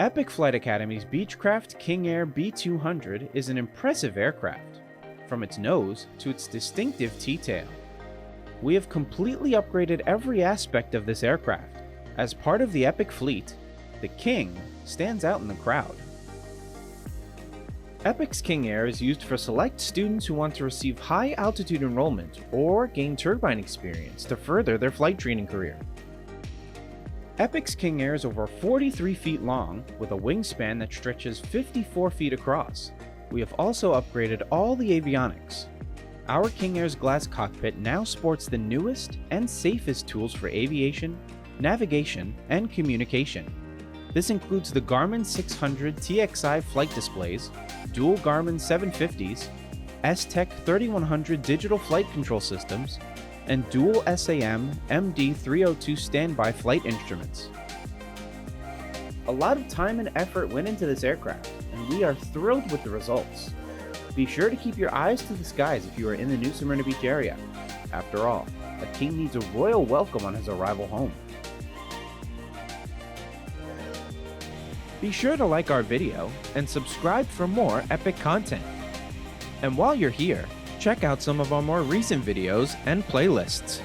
Epic Flight Academy's Beechcraft King Air B200 is an impressive aircraft, from its nose to its distinctive T-tail. We have completely upgraded every aspect of this aircraft. As part of the Epic fleet, the King stands out in the crowd. Epic's King Air is used for select students who want to receive high-altitude enrollment or gain turbine experience to further their flight training career. Epic's King Air is over 43 feet long, with a wingspan that stretches 54 feet across. We have also upgraded all the avionics. Our King Air's glass cockpit now sports the newest and safest tools for aviation, navigation, and communication. This includes the Garmin 600 TXI flight displays, dual Garmin 750s, S-Tech 3100 digital flight control systems, and dual SAM MD302 standby flight instruments. A lot of time and effort went into this aircraft, and we are thrilled with the results. Be sure to keep your eyes to the skies if you are in the New Smyrna Beach area. After all, a king needs a royal welcome on his arrival home. Be sure to like our video and subscribe for more epic content. And while you're here, check out some of our more recent videos and playlists.